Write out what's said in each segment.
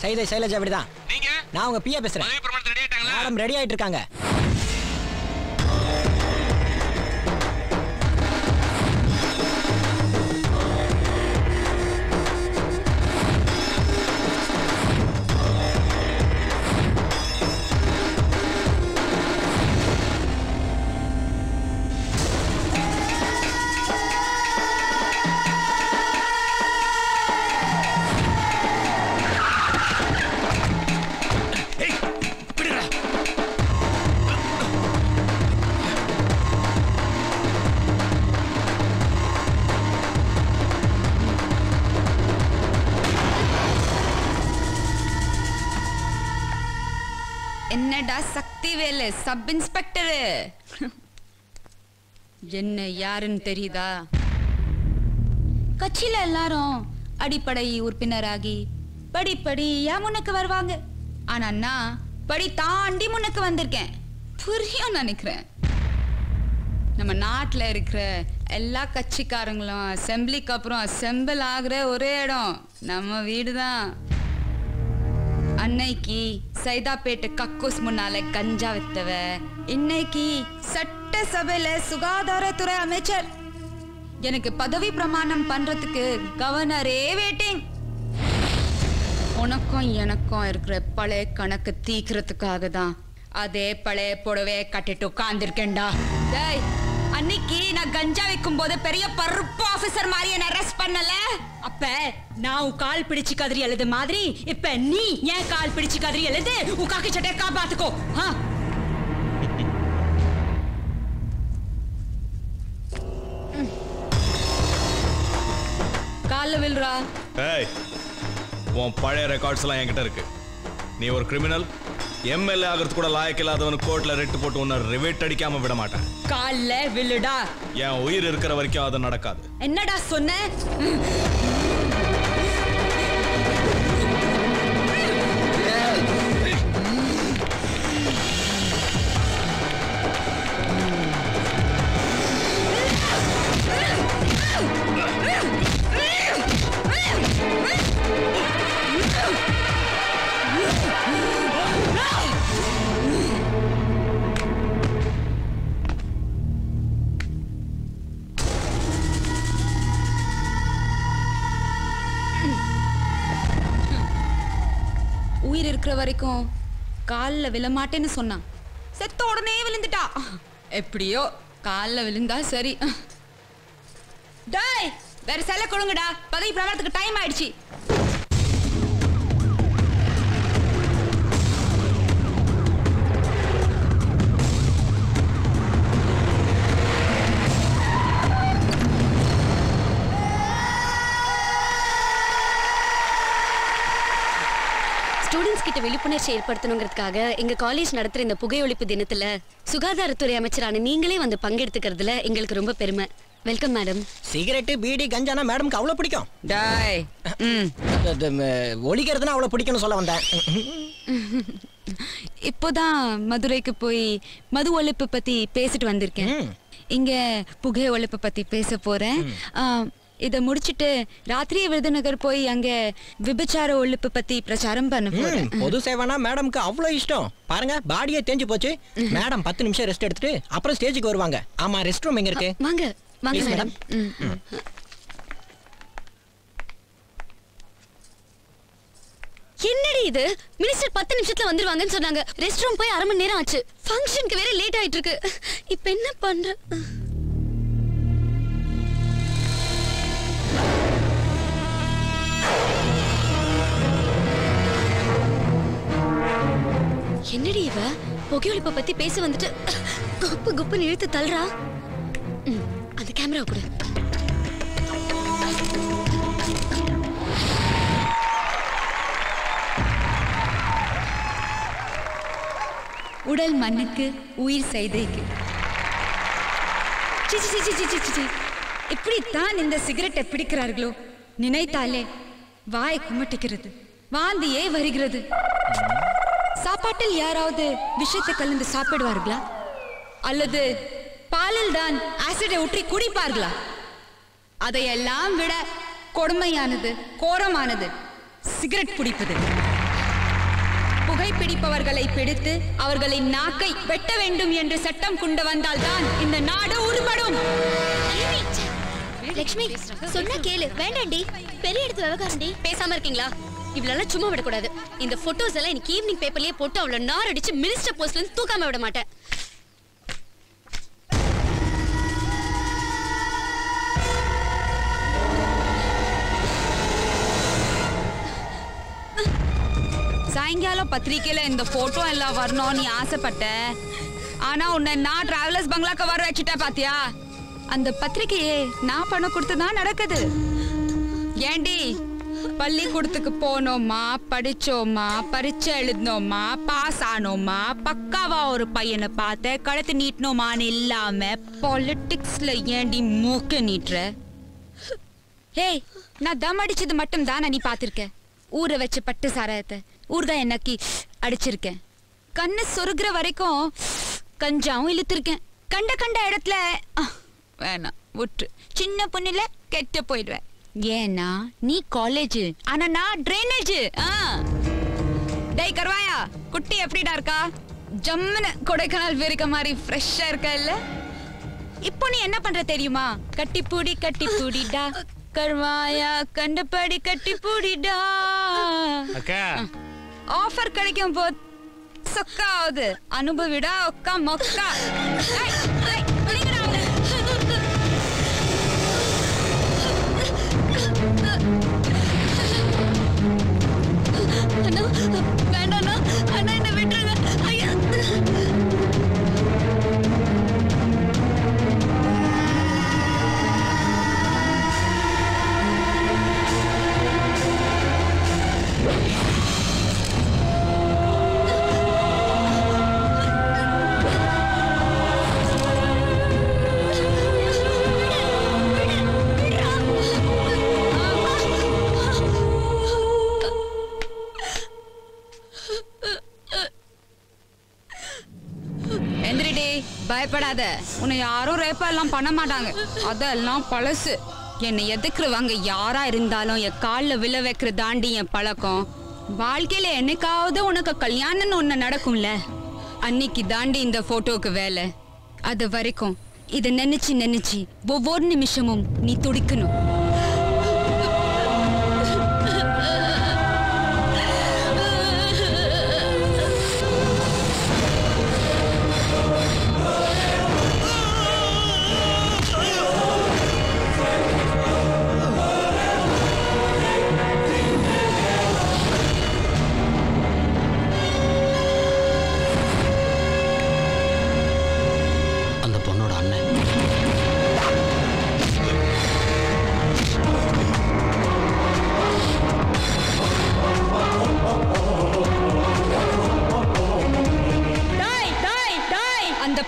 சைதை சைலஜா அப்படிதான். நீங்க? நான் உங்க பிஏ பேசுறேன். மேடம் ரெடி ஆயிட்டு இருக்காங்க. என்னடா சக்தி வேலு சப் இன்ஸ்பெக்டர் என்ன யாருன்னு தெரியுதா? கட்சியில எல்லாரும் அடிப்படை உறுப்பினராகி படிப்படியா முன்னுக்கு வருவாங்க. ஆனா நான் படி தாண்டி முன்னுக்கு வந்திருக்கேன். புரியும் நினைக்கிறேன். நம்ம நாட்டுல இருக்கிற எல்லா கட்சிக்காரங்களும் அசெம்பிளிக்கு அப்புறம் அசெம்பிள் ஆகுற ஒரே இடம் நம்ம வீடுதான். அன்னைக்கு சைதாப்பேட்டு கக்கூஸ் முன்னால கஞ்சா வித்தவ, இன்னைக்கு சட்டசபையில சுகாதாரத்துறை அமைச்சர். எனக்கு பதவி பிரமாணம் பண்றதுக்கு கவர்னரே வெயிட்டிங். உனக்கும் எனக்கும் இருக்கிற பழைய கணக்கு தீக்கிறதுக்காக தான் அதே பழைய புடவை கட்டிட்டு உட்கார்ந்துருக்கேன்டா. டேய், அன்னைக்கு நான் கஞ்சா வைக்கும் போது பெரிய பருப்பு ஆபீசர் மாதிரி என்ன அரெஸ்ட் பண்ணல. அப்ப நான் உன் கால் பிடிச்சு கதறி எழுது மாதிரி இப்ப நீ ஏன் கால் பிடிச்சு கதறி எழுது. உன் காக்கி சட்டையை காப்பாத்துக்கோ. கால வில்றா. ஏய், உன் பழைய ரெக்கார்ட்ஸ் எல்லாம் என்கிட்ட இருக்கு. நீ ஒரு கிரிமினல், எம்எல்ஏ ஆகிறது கூட லாயக்கு இல்லாதவனு கோர்ட்ல ரெட்டு போட்டு உன்னை ரிவேட் அடிக்காம விட மாட்டேன். கால்ல வில்லுடா. என் உயிர் இருக்கிற வரைக்கும் அது நடக்காது. என்னடா சொன்ன? உயிர் இருக்கிற வரைக்கும் காலில் விழமாட்டேன்னு சொன்னான். செத்த உடனே விழுந்துட்டா. எப்படியோ காலில் விழுந்தா சரி. டேய், வேற செல்ல கொடுங்கடா. பதவி பிரமாணத்துக்கு டைம் ஆயிடுச்சு. ஸ்டூடெண்ட்ஸ் கிட்ட விழிப்புணர்ச்சி ஏற்படுத்தணுங்கிறதுக்காக எங்க காலேஜ் நடத்துற இந்த புகை ஒழிப்பு தினத்துல சுகாதாரத்துறை அமைச்சரான நீங்களே வந்து பங்கெடுத்துக்கிறதுல எங்களுக்கு ரொம்ப பெருமை. Welcome madam. சிகரெட் பீடி கஞ்சானா மேடம்க்கு அவ்வளவு பிடிக்கும். டாய், ஒழிக்கிறதுனா அவ்வளவு பிடிக்கும்னு சொல்ல வந்தேன். இப்போதான் மதுரைக்கு போய் மது ஒழிப்பு பத்தி பேசிட்டு வந்திருக்கேன். இங்க புகை ஒழிப்பு பத்தி பேச போறேன். இத முடிச்சிட்டு ராத்திரியே விருதுநகர் போய் அங்க விபச்சார ஒழிப்பு பத்தி பிரச்சாரம் பண்ண போறேன். பொது சேவைனா மேடம்க்கு அவ்வளவு இஷ்டம். பாருங்க, பாடியே தேஞ்சு போச்சு. மேடம் 10 நிமிஷம் ரெஸ்ட் எடுத்துட்டு அப்புறம் ஸ்டேஜுக்கு வருவாங்க. ஆமா, ரெஸ்ட் ரூம் எங்க இருக்கு? வாங்க வாங்க மேடம். என்னடி இது? மினிஸ்டர் 10 நிமிஷத்துல வந்துருவாங்கன்னு சொன்னாங்க. ரெஸ்ட் ரூம் போய் 1/2 மணி நேரம் ஆச்சு. ஃபங்க்ஷனுக்கு வேற லேட் ஆயிட்டு இருக்கு. இப்போ என்ன பண்ற? என்னடி இவ புகையொழிப்பை பத்தி பேச வந்துட்டு குப்பு குப்புன்னு இழுத்து தள்ளுறா. அந்த கேமரா கூட உடல் மண்ணுக்கு, உயிர் செய்தைக்கு. இப்படித்தான் இந்த சிகரெட்டை பிடிக்கிறார்களோ நினைத்தாலே வாய் குமட்டிக்கிறது, வாந்தியே வருகிறது. சாப்பாட்டில் யாராவது விஷத்தை கலந்து சாப்பிடுவார்களா? அல்லது பாலில் தான் ஆசிடை ஊற்றி குடிப்பார்களா? அதையெல்லாம் விட கொடுமையானது, கோரமானது சிகரெட் பிடிப்பது. புகைப்பிடிப்பவர்களை பிடித்து அவர்களின் நாக்கை வெட்ட வேண்டும் என்று சட்டம் கொண்டு வந்தால்தான் இந்த நாடு உருப்படும். லட்சுமி சொன்னா கேளு. வேண்டாண்டி, பெரிய இடத்து விவகாரண்டி. பேசாம இருக்கீங்களா? இவ்வளவு சும்மா விடக்கூடாது. இந்த போட்டோஸ் எல்லாம் இன்னைக்கு ஈவினிங் பேப்பர்லயே போட்டு அவளை நார் அடிச்சு மினிஸ்டர் போஸ்ட்ல இருந்து தூக்காம விட மாட்டேன். சாயங்காலம் பத்திரிக்கையில இந்த போட்டோ எல்லாம் வரணும் நீ ஆசைப்பட்ட. ஆனா உன்னை நான் டிராவலர்ஸ் பங்களாக்கு வர வச்சுட்டேன் பாத்தியா? அந்த பத்திரிக்கையே நான் பணம் கொடுத்துதான் நடக்குது. ஏண்டி பள்ளிக்கூடத்துக்கு போனோமா, படிச்சோமா, பரீட்சை எழுதினோமா, பாஸ் ஆனோமா, பக்காவா ஒரு பையனை பார்த்த கழுத்து நீட்டனோமான்னு இல்லாம பாலிடிக்ஸ்ல ஏண்டி மூக்க நீட்டுற? ஹேய், நான் தம் அடிச்சது மட்டும் தான் நீ பாத்திருக்க. ஊற வச்ச பட்டு சாராயத்தை ஊர்தான் என்னக்கி அடிச்சிருக்கேன். கண்ணு சொருகிற வரைக்கும் கஞ்சாவும் இழுத்திருக்கேன். கண்ட இடத்துல வேணாம் விட்டு, சின்ன பொண்ணுல கெட்ட போயிடுவேன். ஏன்னா நீ காலேஜ், ஆனா நான் ட்ரைனேஜ். டேய் கர்வாயா, குட்டி எப்படிடா இருக்கா? ஜம்முன்னு கொடைக்கானல் வெறிக்க மாதிரி ஃப்ரெஷ்ஷா இருக்கா இல்ல? இப்போ நீ என்ன பண்ற தெரியுமா? கட்டி பூடிடா கர்வாயா, கண்டபடி கட்டி பூடிடா. அக்கா ஆஃபர் கிடைக்கும் போது சொக்கா ஆகுது. அனுபவிடா ஒக்கா மொக்கா. வேண்டாண்ணா, அண்ணா என்ன விட்டுருங்க. ஐயா பயப்படாத, உன்னை யாரும் ரேப்பா எல்லாம் பண்ண மாட்டாங்க. அதெல்லாம் பழசு. என்னை எதுக்குறவங்க யாரா இருந்தாலும் என் காலில் விழ வைக்கிற தாண்டி என் பழக்கம். வாழ்க்கையில என்னைக்காவது உனக்கு கல்யாணம்னு ஒண்ணு நடக்கும்ல, அன்னைக்கு தாண்டி இந்த போட்டோக்கு வேலை. அது வரைக்கும் இதை நினைச்சு ஒவ்வொரு நிமிஷமும் நீ துடிக்கணும்.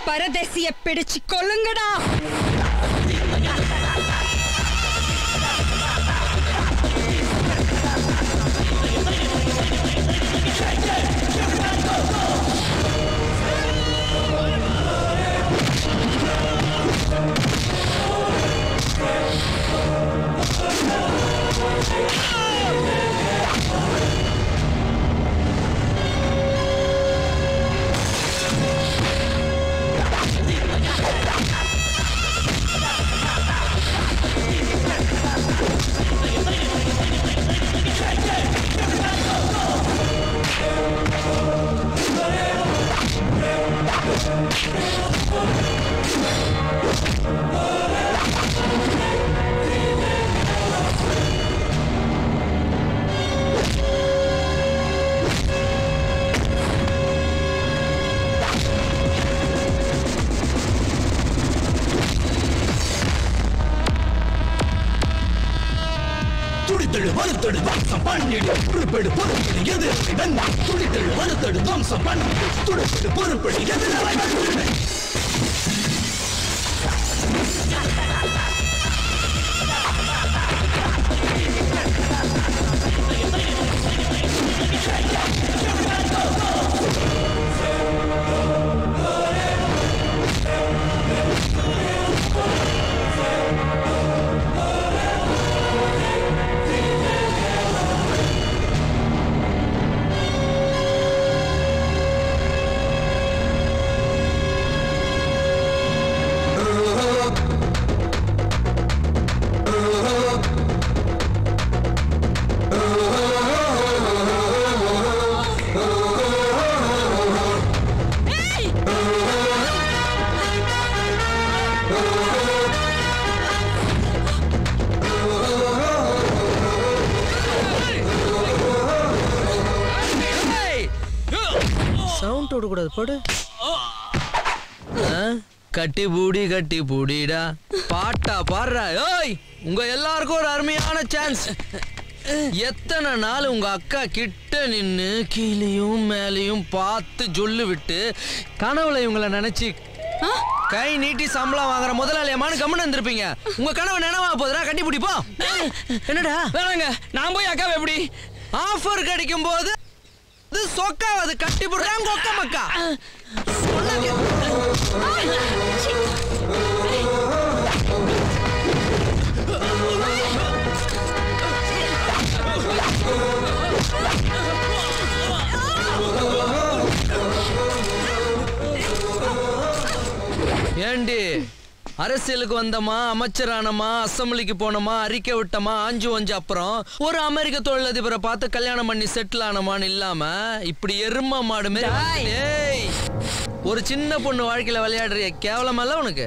பரதேசிய பிடிச்சு கொல்லுங்கடா. துடித்தெழு வருத்தெடு வம்சம் பண்ணிடு பொறுப்பெடு பொறுப்பெடு எதிர்த்து வெண்ணா துடித்தெழு வருத்தெடு வம்சம் பண்ணிடு துடிப்பெடு பொறுப்பெடு எதிர்த்து போட்டு விட கூடாது போடு. கட்டி பூடிடா பாட்டா பாடுறா. ஓய் உங்க எல்லாருக்கும் ஒரு அருமையான சான்ஸ். எத்தனை நாள் உங்க அக்கா கிட்ட நின்னு கீழையும் மேலையும் பார்த்து சொல்லு விட்டு கனவுல இவங்களை நினைச்சு கை நீட்டி சம்பளம் வாங்குற முதலாளியமான கம்மன் இருந்திருப்பீங்க. உங்க கனவு நினைவா போதுடா, கட்டி பிடிப்போ. என்னடா வேணாங்க, நான் போய் அக்காவை எப்படி ஆஃபர் கிடைக்கும் போது சொக்காவது கட்டி போடுறாங்க ஒக்க மக்கா. ஏண்டி அரசியலுக்கு வந்தமா, அமைச்சரானமா, அசம்பிளிக்கு போனமா, அறிக்கை விட்டமா, ஆஞ்சு வஞ்சு அப்புறம் ஒரு அமெரிக்க தொழிலதிபரை பார்த்து கல்யாணம் பண்ணி செட்டில் ஆனமான்னு இல்லாம இப்படி எரும மாடு மாதிரி ஒரு சின்ன பொண்ணு வாழ்க்கையில விளையாடுறிய கேவலமல்ல உனக்கு?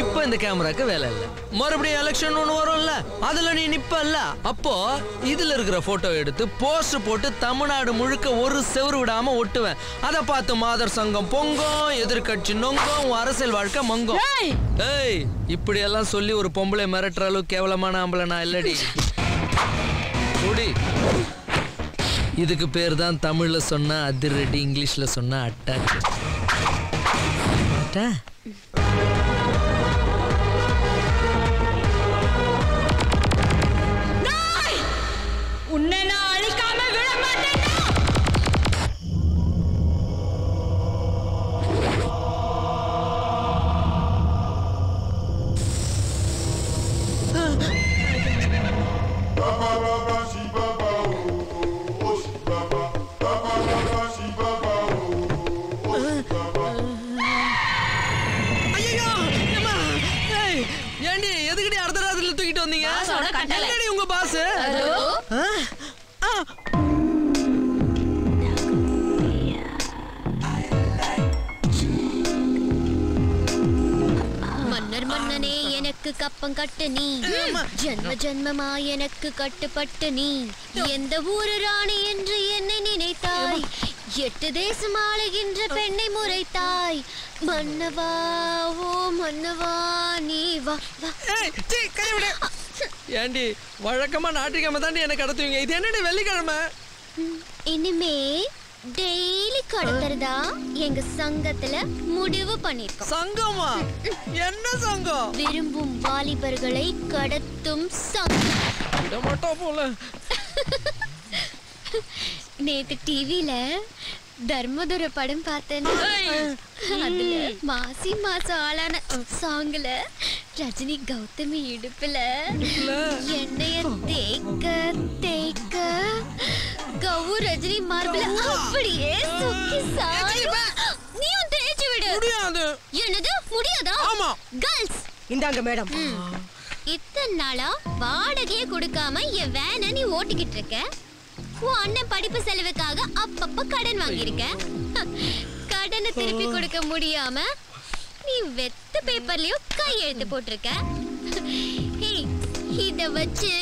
இப்ப இந்த கேமராக்கு வேலை இல்ல, மறுபடியும் எலெக்ஷன் ஒண்ணு வரும்ல, அதுல நீ நிப்பல்ல. அப்போ இதுல இருக்கிற போட்டோ எடுத்து போஸ்ட் போட்டு தமிழ்நாடு முழுக்க ஒரு செவரு விடாம ஒட்டுவேன். அத பார்த்து மாதர் சங்கம் பொங்கும், எதிர்கட்சி நொங்கும், அரசியல் வாழ்க்கை மங்கும். ஏய் இப்படி எல்லாம் சொல்லி ஒரு பொம்பளை மிரட்டுற அளவு கேவலமான ஆம்பளை நான் இல்லடி. இதுக்கு பேர் தான் தமிழ்ல சொன்னா அதிரடி, இங்கிலீஷ்ல சொன்னா அட்டாக். உன்னை நான் அழிக்காம விட மாட்டேன். ஏண்டி எதுக்கடி அர்த்த ராத்திரில தூக்கிட்டு வந்தீங்க? உங்க பாஸ் மன்னர் மன்னனே எனக்கு கப்பம் கட்டு நீ, ஜன்ம ஜன்மமா எனக்கு கட்டுப்பட்டு நீ, எந்த ஊரு ராணி என்று என்னை நினைத்தாய், 8 தேசம் ஆளுகின்ற பெண்ணை முறைத்தாய், மன்னவா ஓ மன்னவா நீ வா வா. ஏண்டி வழக்கமா ஞாயிற்றுக்கிழமை தாண்டி என்ன கடத்துவீங்க, இது என்னடி வெள்ளிக்கிழமை? இனிமே டெய்லி கடத்துறதா எங்க சங்கத்துல முடிவு பண்ணிருக்கோம். சங்கமா? என்ன சங்கம்? விரும்பும் வாலிபர்களை கடத்தும் சங்கம். போல நேத்து டிவில தர்மதுர படம் பார்த்தேன். அதுல மாசி மாசம் ஆளான சாங்ல ரஜினி கௌதமி இடுப்புல எண்ணெய தேக்க தேக்க கவு ரஜினி மார்பில அப்படியே சுக்கி சாயும். நீயும் தேய்ச்சி விடு. முடியாது. என்னது முடியாதா? ஆமா. கேர்ள்ஸ் இந்தாங்க மேடம். இத்தனை நாளா வாடகையே கொடுக்காம என் வேனை நீ ஓட்டிக்கிட்டு இருக்க. உன் அண்ணன் படிப்பு செலவுக்காக அப்பப்ப கடன் வாங்கியிருக்க. கடனை திருப்பி கொடுக்க முடியாம நீ வெத்த பேப்பர்லயும் கையெழுத்து போட்டிருக்க. இத வச்சு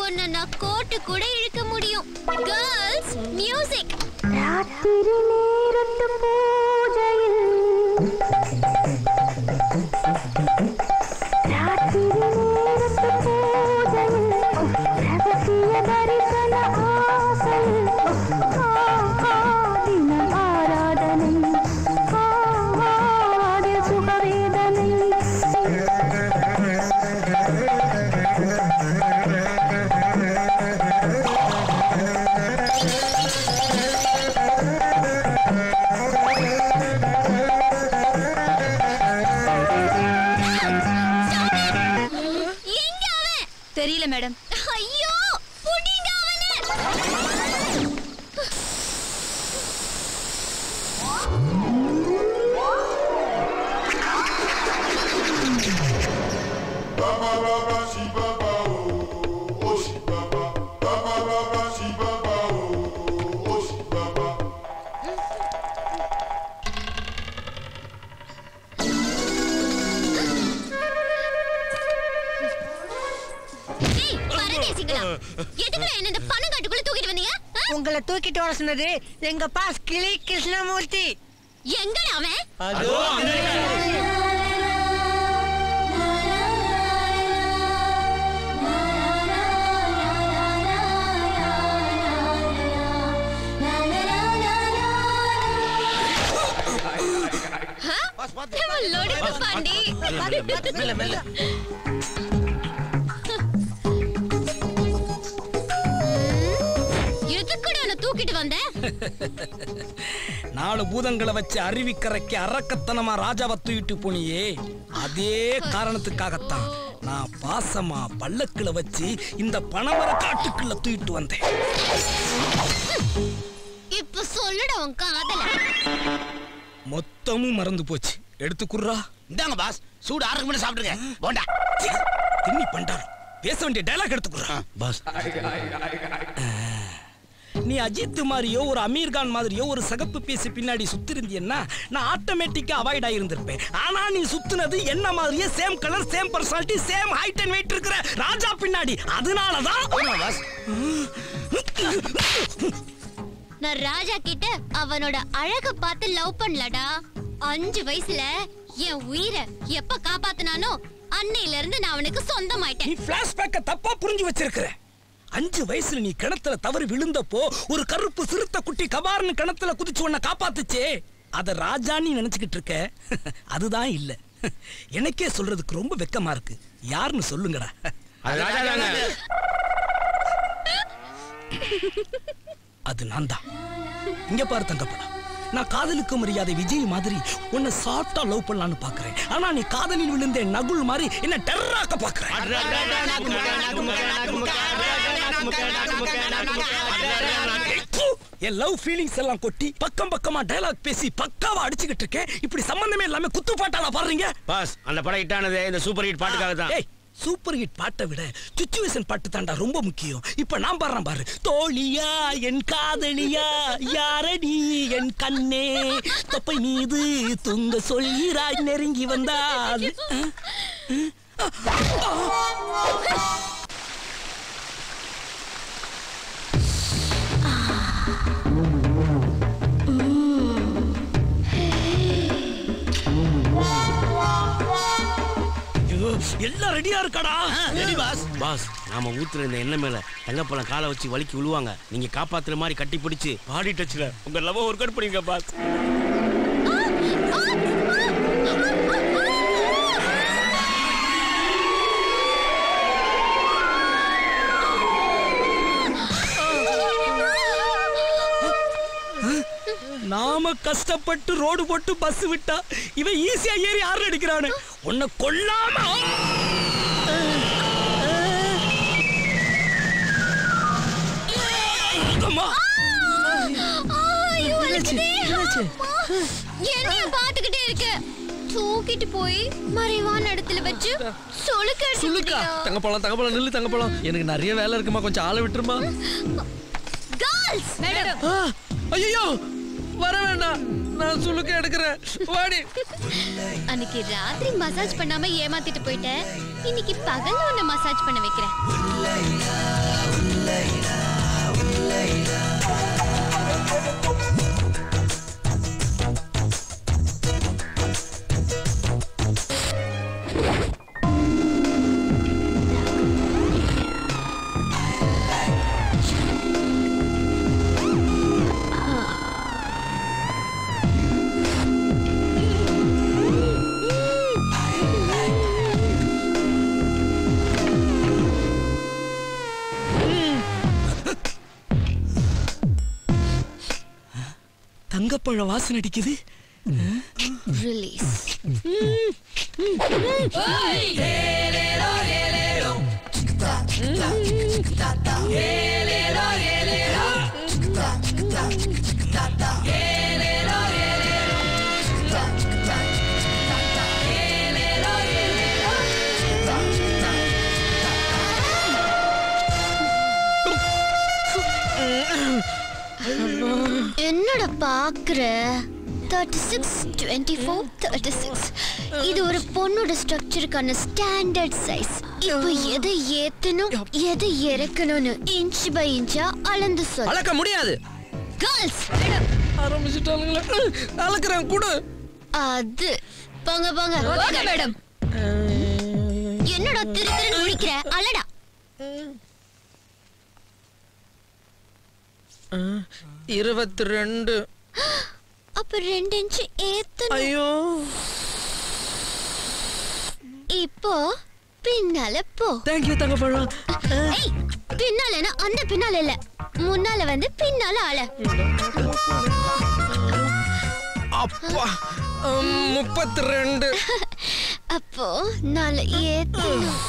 உன்னை நான் கோர்ட்டு கூட இழுக்க முடியும். Girls music. ராத்திரி நேரத்து பூஜையில் ரகசிய தரிசன ஆசையில் தின ஆராதனை சுகவேதனை. தெரியல மேடம். ஐயோ புடிங்க எதுக்குடா என்ன இந்த பணம் காட்டுக்குள்ள தூக்கிட்டு வந்தீங்க? உங்களை தூக்கிட்டு வர சொன்னது எங்க பாஸ் கிளி கிருஷ்ணமூர்த்தி. எங்கடா அவன்? தூக்கிட்டு வந்த 4 பூதங்களை வச்சு அருவிக்கரைக்கு அரக்கத்தனமா ராஜாவை தூக்கிட்டு போனியே, அதே காரணத்துக்காகத்தான் நான் பாசமா பல்லக்குல வச்சு இந்த பனமர காட்டுக்குள்ள தூக்கிட்டு வந்தேன். இப்ப சொல்லுடா உன் காதல. மொத்தமும் மறந்து போச்சு. எடுத்துக்குறா. இந்தாங்க பாஸ், சூடு ஆறுக்கு முன்ன சாப்பிடுங்க. போண்டா தின்னி பண்டாரம். பேச வேண்டிய டயலாக் எடுத்துக்குறா. பாஸ், நீ அஜித் மாதிரியோ ஒரு அமீர்கான் மாதிரியோ ஒரு சகப்பு பேசி பின்னாடி சுத்திருந்தீன்னா நான் ஆட்டோமேட்டிக்கா அவாய்ட் ஆயிருந்திருப்பேன். ஆனா நீ சுத்துனது என்ன மாதிரியே same colour, same personality, same height and weight இருக்கிற ராஜா பின்னாடி. அதனாலதான் நான் ராஜா கிட்ட அவனோட அழக பார்த்து லவ் பண்ணலடா. 5 வயசுல என் உயிரை எப்ப காப்பாத்தினானோ அன்னையில இருந்து நான் அவனுக்கு சொந்தமாயிட்டேன். நீ பிளாஷ்பேக்க தப்பா புரிஞ்சு வச்சிருக்கிற. 5 வயசுல நீ கிணத்துல தவறி விழுந்தப்போ ஒரு கருப்பு சிறுத்தை குட்டி கபார்னு கிணத்துல குதிச்சு உன்னை காப்பாத்துச்சே, அத ராஜா நீ நினைச்சுக்கிட்டு இருக்க. அதுதான் இல்ல. எனக்கே சொல்றதுக்கு ரொம்ப வெக்கமா இருக்கு. யாருன்னு சொல்லுங்கடா. அது நான் தான். இங்க பாரு தங்கப்படா, நான் காதலுக்கு மரியாதை விஜய் மாதிரி உன்னை சாஃப்டா லவ் பண்ணலான்னு பாக்குறேன். ஆனா நீ காதலில் விழுந்த நகுல் மாதிரி என்ன டெரராக்க பாக்குற. என் லவ் ஃபீலிங்ஸ் எல்லாம் கொட்டி பக்கம் பக்கமா டயலாக் பேசி பக்காவா அடிச்சுக்கிட்டு இருக்கேன். இப்படி சம்பந்தமே இல்லாம குத்து பாட்டால பாடுறீங்க. பாஸ், அந்த படம் ஹிட் ஆனது இந்த சூப்பர் ஹிட் பாட்டுக்காக தான். சூப்பர் ஹிட் பாட்டை விட சிச்சுவேஷன் பாட்டு தாண்டா ரொம்ப முக்கியம். இப்ப நான் பாடுறேன் பாரு. தோழியா என் காதலியா யாரடி என் கண்ணே தொப்பை மீது துங்க சொல்கிறாய் நெருங்கி வந்தால். எல்லாம் ரெடியா இருக்காடா? Ready pass. பாஸ், நாம ஊத்துற இந்த எண்ணெய் மேல தங்கப்பழம் காலை வச்சு வலிக்கு விழுவாங்க. நீங்க காப்பாத்துற மாதிரி கட்டி பிடிச்சு பாடி டச்ல உங்க லவ் ஒர்க் அவுட் பண்ணுங்க பாஸ். நாம கஷ்டப்பட்டு ரோடு போட்டு பஸ் விட்டா இவன் ஈஸியா ஏறி ஆறு அடிக்கிறானு. உன்னை கொல்லாம என்னைய பாத்துக்கிட்டே இருக்க. தூக்கிட்டு போய் மறைவான இடத்துல வச்சு சுளுக்கா. தங்கப்பழம் நில்லு தங்கப்பழம். எனக்கு நிறைய வேலை இருக்குமா, கொஞ்சம் ஆளை விட்டுருமா. Girls madam. ஐயோ வர வேண்டாம், நான் சுளுக்க எடுக்கிறேன். வாடி. அன்னைக்கு ராத்திரி மசாஜ் பண்ணாம ஏமாத்திட்டு போயிட்டேன். இன்னைக்கு பகல்ல உன்னை மசாஜ் பண்ண வைக்கிறேன். தங்கப்பழ வாசனை அடிக்குது. ரிலீஸ். என்னடா பாக்குற? 36, 24, 36. இது ஒரு பொண்ணோட ஸ்ட்ரக்சருக்கான ஸ்டாண்டர்ட் சைஸ். இப்போ எதை ஏத்தணும் எதை இறக்கணும்னு இன்ச் பை இன்ச்சா அளந்து சொல்ல. அளக்க முடியாது. கேர்ள்ஸ் ஆரம்பிச்சிட்டாங்களே. அளக்குறேன் கூட. அது போங்க போங்க. Okay madam. என்னடா திருத்திரு முடிக்கிற? அளடா. 22. அப்ப 2 இன்ச் ஏத்தணும். ஐயோ. இப்போ பின்னால போ. Thank you Thangapazham. ஏய் பின்னாலனா அந்த பின்னால இல்ல. முன்னால வந்து பின்னால ஆள. அப்பா 32. அப்போ நால ஏத்தணும்.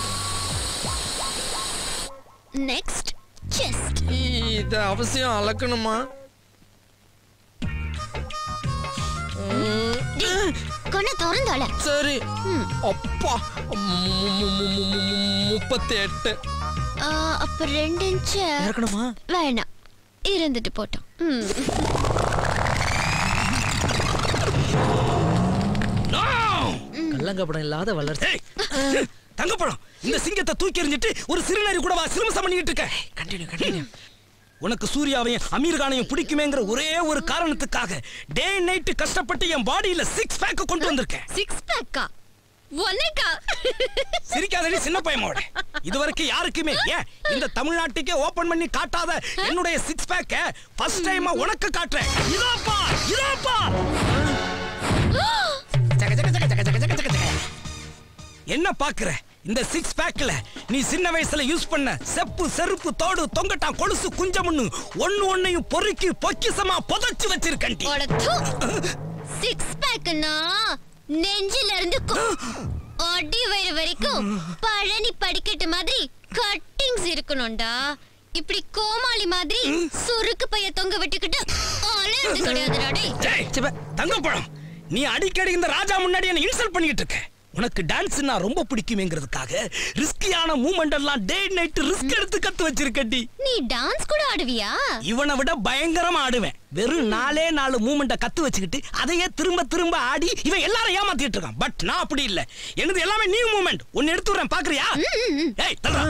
Next chest. இது அவசியம் அளக்கணுமா? கொன்ன திறந்தால. சரி. அப்பா 38. அப்ப 2 இன்ச் இறக்கணுமா? வேணாம், இருந்துட்டு போட்டோம். கள்ளங்கப்படம் இல்லாத வளர்ச்சி. தங்கப்பழம், இந்த சிங்கத்தை தூக்கி எறிஞ்சிட்டு ஒரு சிறுநரி கூட வா சிரமசம் பண்ணிட்டு இருக்க. கண்டினியூ. உனக்கு சூர்யாவையும் அமீர் கானையும் பிடிக்குமேங்கிற ஒரே ஒரு காரணத்துக்காக டே நைட் கஷ்டப்பட்டு என் பாடியில 6 பேக் கொண்டு வந்திருக்கேன். 6 பேக்கா? ஒன்னேக்கா? சிரிக்காதடி சின்ன பையனோட. இதுவரைக்கும் யாருக்குமே ஏன் இந்த தமிழ்நாட்டுக்கே ஓபன் பண்ணி காட்டாத என்னுடைய 6 பேக்க ஃபர்ஸ்ட் டைமா உனக்கு காட்டுறேன். இதாப்பா. என்ன பாக்குற? இந்த 6 பேக்ல நீ சின்ன வயசுல யூஸ் பண்ண செப்பு, செருப்பு, தோடு, தொங்கட்டான், கொலுசு, குஞ்சமண்ணு ஒண்ணையும் பொறுக்கி பொக்கிசமா புதைச்சு வச்சிருக்கேன். 6 பேக்னா நெஞ்சில இருந்து அடி வயிறு வரைக்கும் பழனி படிக்கட்டு மாதிரி கட்டிங்ஸ் இருக்கணும்டா. இப்படி கோமாளி மாதிரி சுருக்கு பைய தொங்க விட்டுக்கிட்டு அலையது கிடையாதுடா. டேய் தங்கப்பழம், நீ அடிக்கடி இந்த ராஜா முன்னாடி என்ன இன்சல்ட் பண்ணிட்டு இருக்க. உனக்கு டான்ஸ்னா ரொம்ப பிடிக்குமேங்கிறதுக்காக ரிஸ்கியான மூவ்மெண்ட் எல்லாம் டே நைட் ரிஸ்க் எடுத்து கத்து வச்சிருக்கடி. நீ டான்ஸ் கூட ஆடுவியா? இவனை விட பயங்கரமா ஆடுவேன். வெறும் 4 மூவ்மெண்ட கத்து வச்சுக்கிட்டு அதையே திரும்ப ஆடி இவன் எல்லாரும் ஏமாத்திட்டு இருக்கான். பட் நான் அப்படி இல்ல. என்னது எல்லாமே நியூ மூவ்மெண்ட். ஒன்னு எடுத்து வரேன், பாக்குறியா? ஏய் தல்றா.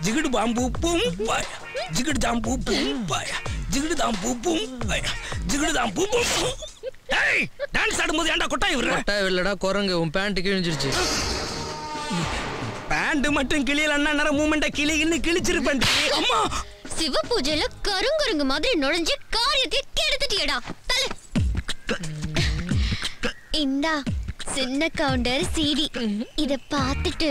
ஜிகிடு பாம்பு பூம் பாயா, ஜிகிடு ஜாம்பு பூம் பாயா, ஜிகிடு தாம்பு பூம் பாயா, ஜிகிடு தாம்பு பூம். ஏய் டான்ஸ் ஆடும்போது ஏன்டா கொட்டாய் விடுற? கொட்டாய் இல்லடா குரங்கு, உன் பேண்ட் கிழிஞ்சிருச்சு. பேண்ட் மட்டும் கிளியலன்னா நர மூவ்மெண்ட கிழிச்சிருப்பேன். அம்மா சிவ பூஜையில கருங்குரங்கு மாதிரி நுழைஞ்சு காரியத்தை கெடுத்துட்டியடா. தலை இந்தா சின்ன கவுண்டர் சிடி. இத பார்த்துட்டு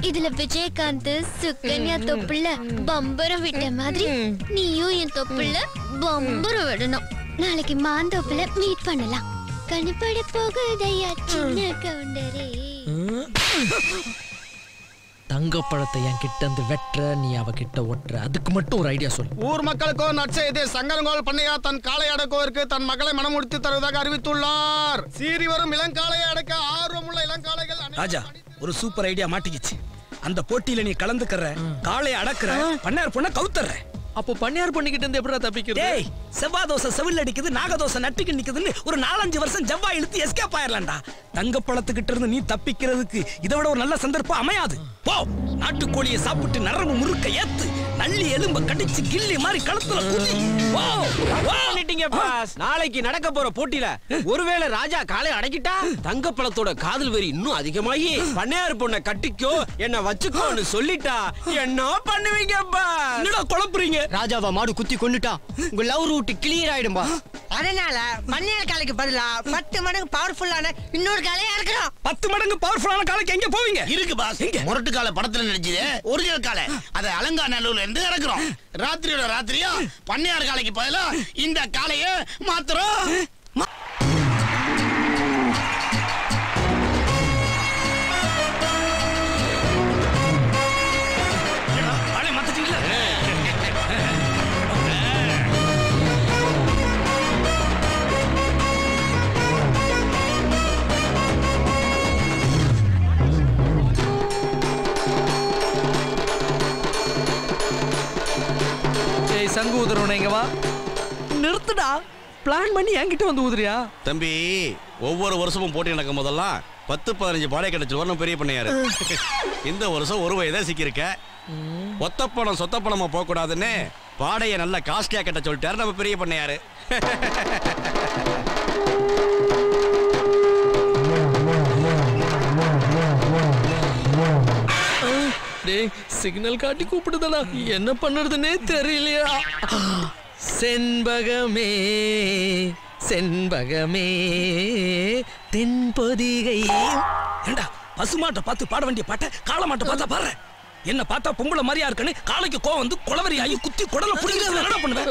இதுல விஜயகாந்த் சுகன்யா தொப்புல பம்பரம் விட்ட மாதிரி நீயும் என் தொப்புல பம்பரம் விடணும். நாளைக்கு மாந்தோப்புல மீட் பண்ணலாம். கணிப்பட போகுதையா சின்ன கவுண்டரே. தங்கப்பழத்தை என் கிட்ட இருந்து வெட்டுற, நீ அவகிட்ட ஒட்டுற. அதுக்கு மட்டும் ஒரு ஐடியா சொல்லு. ஊர் மக்களுக்கோ நற்செய்தி. சங்கரங்கோல் பண்ணையா தன் காளை அடக்குவதற்கு தன் மகளை மனமுடித்து தருவதாக அறிவித்துள்ளார். சீறி வரும் இளங்காளையை அடக்க ஆர்வமுள்ள இளங்காளைகள். ராஜா, ஒரு சூப்பர் ஐடியா மாட்டிக்கிச்சு. அந்த போட்டியில நீ கலந்துக்கற, காளையை அடக்குற, பண்ணையார் பொண்ண கவுத்தற. அப்போ பண்ணையார் பண்ணிக்கிட்டு இருந்து எப்படா தப்பிக்கிறது? டேய், செவ்வாய் தோசை செவில் அடிக்குது, நாகதோசை நட்டுக்கு நிக்குதுன்னு ஒரு 4-5 வருஷம் செவ்வாய் இழுத்து எஸ்கேப் ஆயிரலாம்டா. தங்கப்பழத்துக்கிட்ட இருந்து நீ தப்பிக்கிறதுக்கு இதை விட ஒரு நல்ல சந்தர்ப்பம் அமையாது. போ, நாட்டுக்கோழியை சாப்பிட்டு நரம்பு முறுக்க ஏத்து, நல்லி எலும்ப கடிச்சு கில்லி மாதிரி கழுத்துல குதி. நாளைக்கு நடக்க போற போட்டியில ஒருவேளை ராஜா காலை அடக்கிட்டா தங்கப்பழத்தோட காதல் வெறி இன்னும் அதிகமாகி பண்ணையார் பொண்ண கட்டிக்கோ என்ன வச்சுக்கோன்னு சொல்லிட்டா என்ன பண்ணுவீங்கப்பா? என்னடா குழப்புறீங்க? ராஜாவா மாடு குத்தி கொண்டுட்டா உங்க லவ் ரூட் கிளியர் ஆயிடும்பா. அதனால பண்ணையார் காலைக்கு பதிலா 10 மடங்கு பவர்ஃபுல்லான இன்னொரு காலையா இருக்கிறோம். 10 மடங்கு பவர்ஃபுல்லான காலைக்கு எங்க போவீங்க? இருக்கு பாஸ். முரட்டு காலை படத்துல நடிச்சது ஒரிஜினல் காலை. அதை அலங்காநல்லூர்ல இருந்து இறக்குறோம். ராத்திரியோட ராத்திரியா பண்ணையார் காலைக்கு பதிலா இந்த காலைய மாத்துறோம். சங்கு ஊதுறவன இங்க வா. நிறுத்துடா. பிளான் பண்ணி என்கிட்ட வந்து ஊதுறியா? தம்பி, ஒவ்வொரு வருஷமும் போட்டி நடக்கும் போதெல்லாம் 10-15 பாடை கிடைச்சு வரணும் பெரிய பண்ணையாரு. இந்த வருஷம் ஒரு வயதா சிக்கிருக்க. ஒத்த பணம் சொத்த பணமா போக கூடாதுன்னு பாடையை நல்ல காஸ்ட்லியா கட்ட சொல்லிட்டாரு நம்ம பெரிய பண்ணையாரு. டேய், சிக்னல் காட்டி கூப்பிடுதடா. என்ன பண்ணுறதுன்னே தெரியலையா? செண்பகமே செண்பகமே தென்பொதிகை. ஏண்டா பசுமாட்டை பார்த்து பாட வேண்டிய பாட்டை காளமாட்டை பார்த்தா பாடுற. என்ன பார்த்தா பொம்பளை மாதிரியா இருக்குன்னு காளைக்கு கோவம் வந்து குளவரி ஆகி குத்தி குடலை பிடிக்கிறது என்ன பண்ணுவேன்?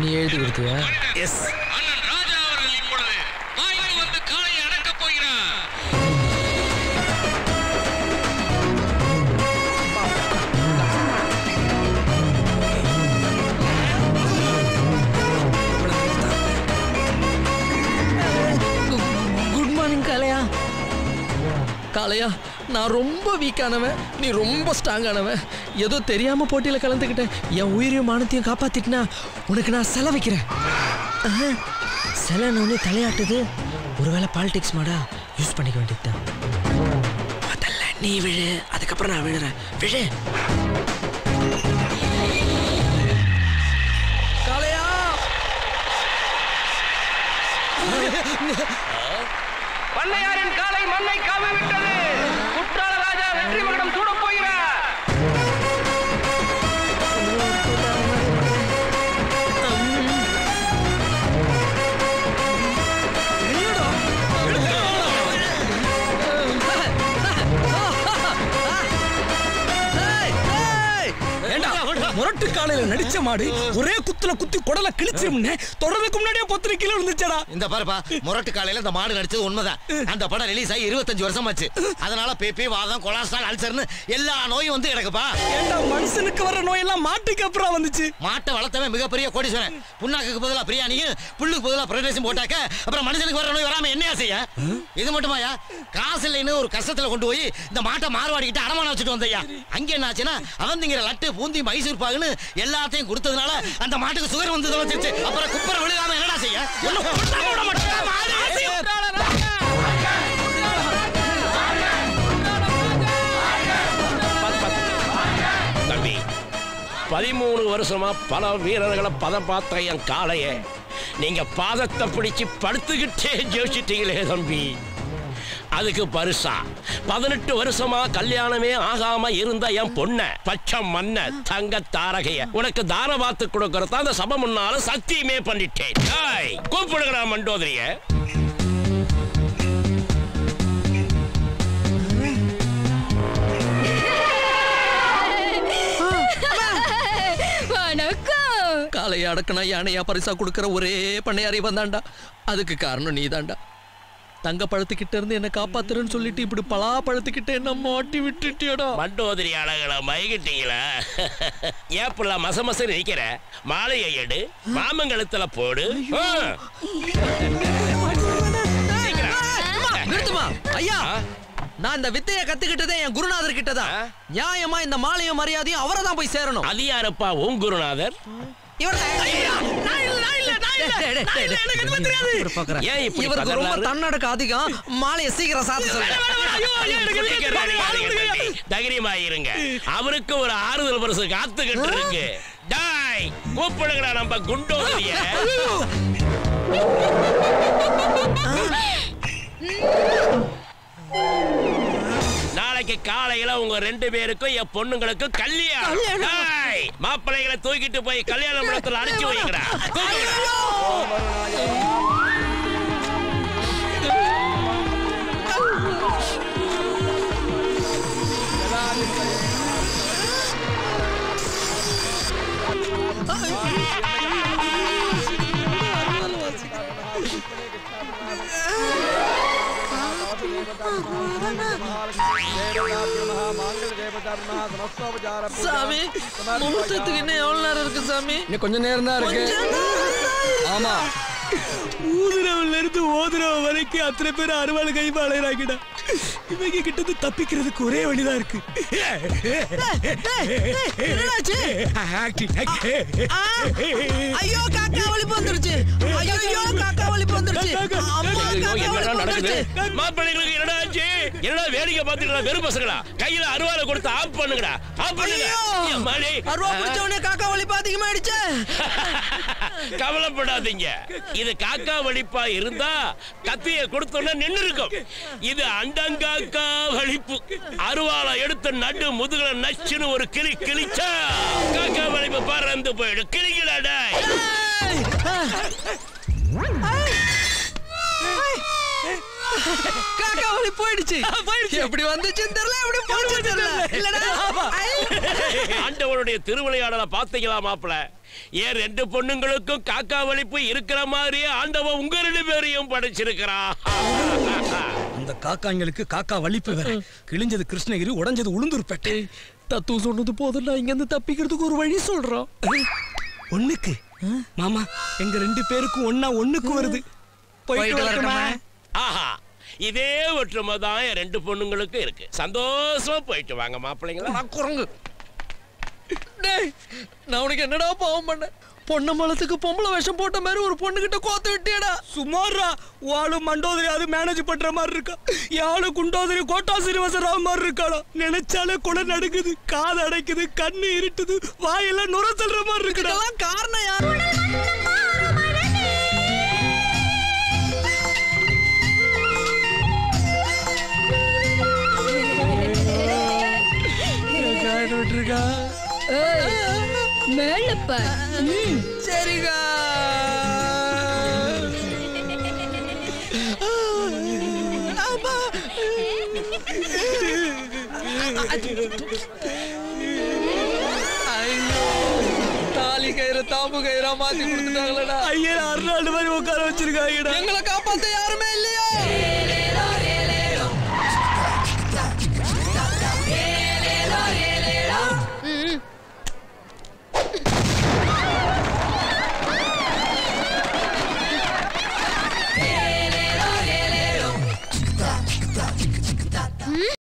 நீ எழுதி கொடுத்தியா? எஸ். குட் மார்னிங் காளையா. காளையா, நான் ரொம்ப வீக்கானவன், நீ ரொம்ப ஸ்ட்ராங்கானவன். ஏதோ தெரியாம போட்டியில கலந்துக்கிட்டேன். என் உயிரையும் மானத்தையும் காப்பாத்திட்டுனா உனக்கு நான் செல வைக்கிறேன். செலன்னு ஒன்று தலையாட்டுது. ஒருவேளை பாலிடிக்ஸ் மாடா யூஸ் பண்ணிக்க வேண்டியதுதான். முதல்ல நீ விழு, அதுக்கப்புறம் நான் விழுறேன். விழு. காளையா, பண்ணையாரின் காலை மண்ணை காவி விட்டது. குற்றால ராஜா வெற்றி மகுடம் சூடப் போகிறார். முரட்டு காலையில நடிச்ச மாடு ஒரே குத்துல குத்தி குடல கிழிச்சிரும்னு தொடர்றதுக்கு முன்னாடியே 10 கிலோ இருந்துச்சடா. இந்த பாருப்பா, முரட்டு காலையில இந்த மாடு நடிச்சது உண்மைதான். அந்த படம் ரிலீஸ் ஆகி 25 வருஷம் ஆச்சு. அதனால பேபி, வாதம், கொலாஸ்ட்ரால், அல்சர்னு எல்லா நோயும் வந்து கிடக்குப்பா. ஏண்டா மனுஷனுக்கு வர நோய் எல்லாம் மாட்டுக்கு அப்புறம் வந்துச்சு. மாட்டை வளர்த்தவன் மிகப்பெரிய கோடீஸ்வரன். புண்ணாக்குக்கு பதிலா பிரியாணியும் புல்லுக்கு பதிலா பிரைட் போட்டாக்க அப்புறம் மனுஷனுக்கு வர நோய் வராம என்னையா செய்ய? இது மட்டுமாயா, காசு இல்லைன்னு ஒரு கஷ்டத்துல கொண்டு போய் இந்த மாட்டை மார்வாடிக்கிட்டு அடமானம் வச்சுட்டு வந்தையா. அங்க என்ன ஆச்சுன்னா அவன் திங்கிற லட்டு, பூந்தி, மைசூர் பாகுன்னு எல்லாத்தையும் கொடுத்ததுனால அந்த மாட்டுக்கு சுகர் வந்து தொலைச்சிருச்சு. அப்புறம் குப்பரை விழுகாம என்னடா செய்ய? தம்பி, 13 வருஷமா பல வீரர்களை பதம் பார்த்த என் காளைய நீங்க பாதத்தை பிடிச்சு படுத்துக்கிட்டே ஜெயிச்சிட்டீங்களே தம்பி. அதுக்கு பரிசா 18 வருஷமா கல்யாணமே ஆகாம இருந்த என் பொண்ண, பச்சை மண்ண, தங்க தாரகைய உனக்கு தான பார்த்து கொடுக்கறதா அந்த சபை முன்னால சத்தியமே பண்ணிட்டேன். கூப்பிடுகிறா மண்டோதரிய. வணக்கம். காளையை அடக்குனா யானையா பரிசா கொடுக்கற ஒரே பண்ணையாரி வந்தாண்டா. அதுக்கு காரணம் நீதாண்டா. தங்க பழத்துக்கிட்ட இருந்து என்ன காப்பாத்துறேன்னு சொல்லிட்டு இப்படி பலா பழத்துக்கிட்ட என்ன மாட்டி விட்டுட்டியடா. மண்டோதரி அழகலை மயகிட்டீங்களா? ஏப்புல மசமச நிக்கிற மாலையை எடு, மாமங்கலத்துல போடு. நிறுத்துமா ஐயா. நான் இந்த வித்தைய கத்துக்கிட்டதே என் குருநாதர் கிட்டதான். நியாயமா இந்த மாலையும் மரியாதையும் அவரை தான் போய் சேரணும். அது யாருப்பா உன் குருநாதர்? இவருக்கு ரொம்ப தன்னடக்க அதிகம். மாலையை சீக்கிரம் சாத்த சொல்லுங்க. தைரியமாயிருங்க, அவருக்கு ஒரு ஆறுதல் பரிசு காத்துக்கிட்டு இருக்கு. டாய் கூப்பிடுங்கடா நம்ம குண்டோதரிய. நாளைக்கு காலையில உங்க 2 பேருக்கும் என் பொண்ணுங்களுக்கு கல்யாணம். மாப்பிள்ளைகளை தூக்கிட்டு போய் கல்யாண மண்டபத்துல அனுப்பி வைங்கடா. சாமி, முகூர்த்தத்துக்கு இன்னும் எவ்வளவு நேரம் இருக்கு சாமி? இன்னும் கொஞ்ச நேரம் தான் இருக்கு. ஆமா, ஊதுறவன்ல இருந்து ஓதுறவ வரைக்கும் அத்தனை பேர் அறுவாள் கைமா அலையறாங்கடா. இவங்க கிட்ட இருந்து தப்பிக்கிறதுக்கு ஒரே வழிதான் இருக்கு. ஐயோ காக்கா வலிப்பு வந்துருச்சு. ஐயோ காக்கா வலிப்பு வந்துருச்சு. என்னடா நடக்குது? மாப்பிள்ளைகளுக்கு என்னடா ஆச்சு? என்னடா வேடிக்கை பார்த்துட்டு வெறும் பசங்களா? கையில அருவாளை கொடுத்து ஆஃப் பண்ணுங்கடா. ஆஃப் பண்ணுங்க. அருவா பிடிச்சவனே காக்கா வலிப்பு அதிகமாயிடுச்சு. கவலைப்படாதீங்க. இது காக்கா வலிப்பா இருந்தா கத்திய கொடுத்தோன்னா நின்னு இருக்கும். இது அண்டங்காக்கா வலிப்பு. அருவாளை எடுத்து நடு முதுகுல நச்சுன்னு ஒரு கிளி கிழிச்சா காக்கா வலிப்பு பறந்து போயிடும். கிளிக்கலாடா. காக்கா வலி போயிடுச்சு. எப்படி வந்துச்சுன்னு தெரியல, எப்படி போயிடுச்சு தெரியல. ஆண்டவனுடைய திருவிளையாடலை பார்த்தீங்களா மாப்பிள? ஏன் 2 பொண்ணுங்களுக்கும் காக்கா வலிப்பு இருக்கிற மாதிரியே ஆண்டவன் உங்க 2 பேரையும் படைச்சிருக்கிறான். அந்த காக்காங்களுக்கு காக்கா வலிப்பு வேற. கிழிஞ்சது கிருஷ்ணகிரி, உடைஞ்சது உளுந்தூர்பேட்டை. தத்துவம் சொன்னது போதும், நான் இங்க இருந்து தப்பிக்கிறதுக்கு ஒரு வழி சொல்றோம். ஒண்ணுக்கு மாமா எங்க 2 பேருக்கும் ஒண்ணுக்கு வருது. போயிட்டு வரட்டுமா? ஆஹா, இதே ஒற்றுமை தான் 2 பொண்ணுங்களுக்கு இருக்கு. சந்தோஷமா போயிட்டு வாங்க மாப்பிள்ளைங்களா. குரங்கு, நான் உனக்கு என்னடா பாவம் பண்ண? பொண்ணு மலத்துக்கு பொம்பளை விஷம் போட்ட மாதிரி ஒரு பொண்ணு கிட்ட கோத்து விட்டியடா. சுமாரா வாழு மண்டோதரி அது மேனேஜ் பண்ற மாதிரி இருக்கா. யாழு குண்டோதரி கோட்டா சீனிவாசராவ் மாதிரி இருக்காடா. நினைச்சாலே குலை நடுக்குது, காது அடைக்குது, கண்ணு இருட்டுது, வாயெல்லாம் நுர சொல்ற மாதிரி இருக்குடா. காரணம் யாரு? விட்டுருக்கா மேலப்பா. சரிகா. தாலி கயிறு தாம்பு கயிறா மாத்தி கொடுத்துட்டாங்களா? ஐயா 6 நாள் மாதிரி உட்கார வச்சிருக்காங்கடா. எங்களை காப்பாத்த யாருமே இல்லையா?